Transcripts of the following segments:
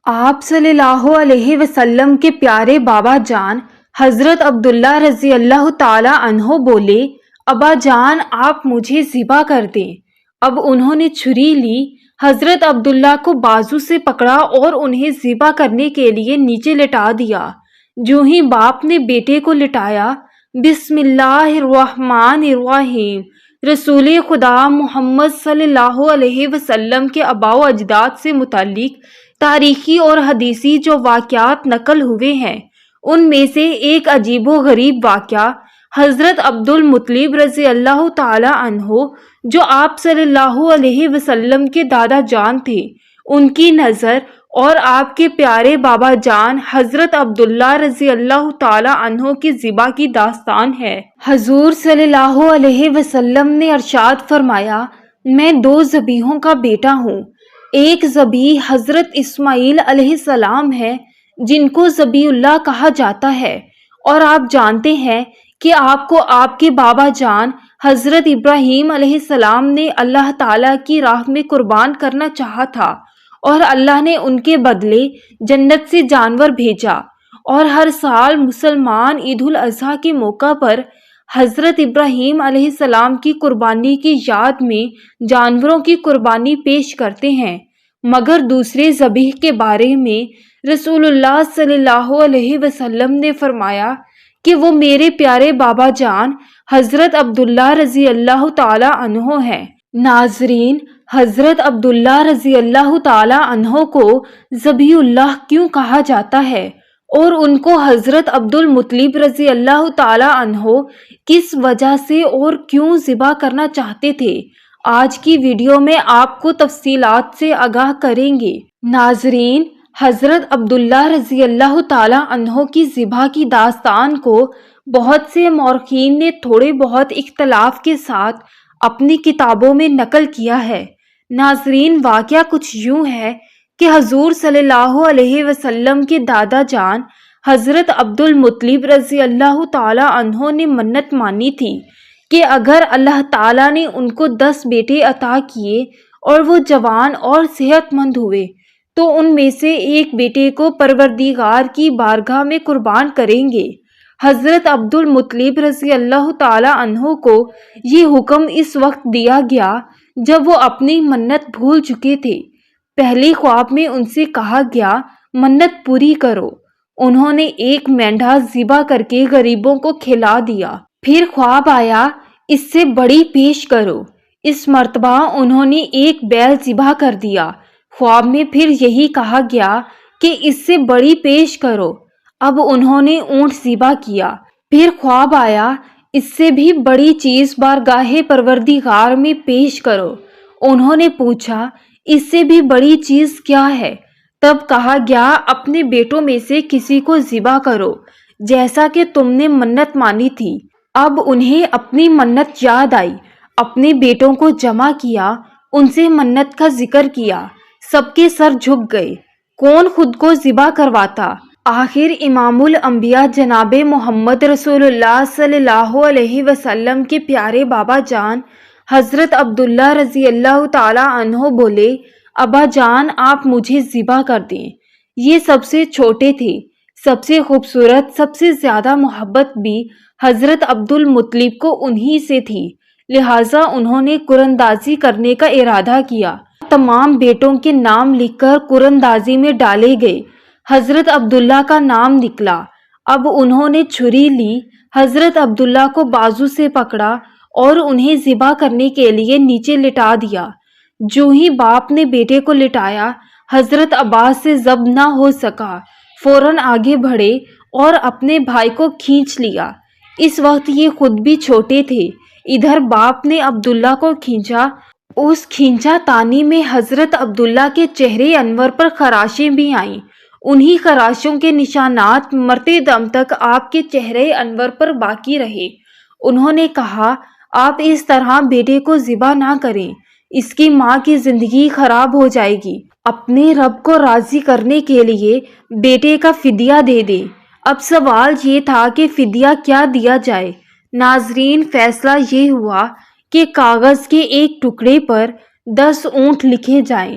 آپ صلی اللہ علیہ وسلم کے پیارے بابا جان حضرت عبداللہ رضی اللہ تعالی عنہ بولے، ابا جان آپ مجھے ذبح کر دیں۔ اب انہوں نے چھری لی، حضرت عبداللہ کو بازو سے پکڑا اور انہیں ذبح کرنے کے لیے نیچے لٹا دیا۔ جو ہی باپ نے بیٹے کو لٹایا، بسم اللہ الرحمن الرحیم، رسول خدا محمد صلی اللہ علیہ وسلم کے آباء و اجداد سے متعلق تاریخی اور حدیثی جو واقعات نقل ہوئے ہیں، ان میں سے ایک عجیب و غریب واقعہ حضرت عبد المطلب رضی اللہ تعالی عنہ جو آپ صلی اللہ علیہ وسلم کے دادا جان تھے، ان کی نظر اور آپ کے پیارے بابا جان حضرت عبداللہ رضی اللہ تعالی عنہ کی ذبح کی داستان ہے۔ حضور صلی اللہ علیہ وسلم نے ارشاد فرمایا، میں دو ذبیحوں کا بیٹا ہوں۔ ایک ذبیح حضرت اسماعیل علیہ السلام ہے جن کو ذبیح اللہ کہا جاتا ہے، اور آپ جانتے ہیں کہ آپ کو آپ کے بابا جان حضرت ابراہیم علیہ السلام نے اللہ تعالیٰ کی راہ میں قربان کرنا چاہا تھا، اور اللہ نے ان کے بدلے جنت سے جانور بھیجا، اور ہر سال مسلمان عید الاضحیٰ کے موقع پر حضرت ابراہیم علیہ السلام کی قربانی کی یاد میں جانوروں کی قربانی پیش کرتے ہیں۔ مگر دوسرے ذبیح کے بارے میں رسول اللہ صلی اللہ علیہ وسلم نے فرمایا کہ وہ میرے پیارے بابا جان حضرت عبداللہ رضی اللہ تعالی عنہ ہیں۔ ناظرین، حضرت عبداللہ رضی اللہ تعالی عنہ کو ذبیح اللہ کیوں کہا جاتا ہے، اور ان کو حضرت عبد المطلب رضی اللہ تعالی عنہ کس وجہ سے اور کیوں ذبح کرنا چاہتے تھے، آج کی ویڈیو میں آپ کو تفصیلات سے آگاہ کریں گے۔ ناظرین، حضرت عبداللہ رضی اللہ تعالی عنہ کی ذبح کی داستان کو بہت سے مورخین نے تھوڑے بہت اختلاف کے ساتھ اپنی کتابوں میں نقل کیا ہے۔ ناظرین، واقعہ کچھ یوں ہے کہ حضور صلی اللہ علیہ وسلم کے دادا جان حضرت عبد المطلب رضی اللہ تعالی عنہ نے منت مانی تھی کہ اگر اللہ تعالیٰ نے ان کو 10 بیٹے عطا کیے اور وہ جوان اور صحت مند ہوئے تو ان میں سے ایک بیٹے کو پروردگار کی بارگاہ میں قربان کریں گے۔ حضرت عبد المطلب رضی اللہ تعالی عنہ کو یہ حکم اس وقت دیا گیا جب وہ اپنی منت بھول چکے تھے۔ پہلے خواب میں ان سے کہا گیا، منت پوری کرو۔ انہوں نے ایک مینڈھا ذبح کر کے غریبوں کو کھلا دیا۔ پھر خواب آیا، اس سے بڑی پیش کرو۔ اس مرتبہ انہوں نے ایک بیل ذبح کر دیا۔ خواب میں پھر یہی کہا گیا کہ اس سے بڑی پیش کرو۔ اب انہوں نے اونٹ ذبح کیا۔ پھر خواب آیا، اس سے بھی بڑی چیز بارگاہ پروردگار میں پیش کرو۔ انہوں نے پوچھا، اس سے بھی بڑی چیز کیا ہے؟ تب کہا گیا، اپنے بیٹوں میں سے کسی کو ذبح کرو جیسا کہ تم نے منت مانی تھی۔ اب انہیں اپنی منت یاد آئی، اپنے بیٹوں کو جمع کیا، ان سے منت کا ذکر کیا۔ سب کے سر جھک گئے، کون خود کو ذبح کرواتا؟ آخر امام الانبیاء جناب محمد رسول اللہ صلی اللہ علیہ وسلم کے پیارے بابا جان حضرت عبداللہ رضی اللہ تعالی عنہ بولے، ابا جان آپ مجھے ذبح کر دیں۔ یہ سب سے چھوٹے تھے، سب سے خوبصورت، سب سے زیادہ محبت بھی حضرت عبد المطلب کو انہی سے تھی، لہٰذا انہوں نے قرندازی کرنے کا ارادہ کیا۔ تمام بیٹوں کے نام لکھ کر قرندازی میں ڈالے گئے۔ حضرت عبداللہ کا نام نکلا۔ اب انہوں نے چھری لی، حضرت عبداللہ کو بازو سے پکڑا اور انہیں ذبح کرنے کے لیے نیچے لٹا دیا۔ جو ہی باپ نے بیٹے کو لٹایا، حضرت عباس سے ضبط نہ ہو سکا، فوراً آگے بڑھے اور اپنے بھائی کو کھینچ لیا۔ اس وقت یہ خود بھی چھوٹے تھے۔ ادھر باپ نے عبداللہ کو کھینچا، اس کھینچا تانی میں حضرت عبداللہ کے چہرے انور پر خراشیں بھی آئیں۔ انہی خراشوں کے نشانات مرتے دم تک آپ کے چہرے انور پر باقی رہے۔ انہوں نے کہا، آپ اس طرح بیٹے کو ذبح نہ کریں، اس کی ماں کی زندگی خراب ہو جائے گی۔ اپنے رب کو راضی کرنے کے لیے بیٹے کا فدیہ دے دیں۔ اب سوال یہ تھا کہ فدیہ کیا دیا جائے۔ ناظرین، فیصلہ یہ ہوا کہ کاغذ کے ایک ٹکڑے پر 10 اونٹ لکھے جائیں۔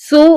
100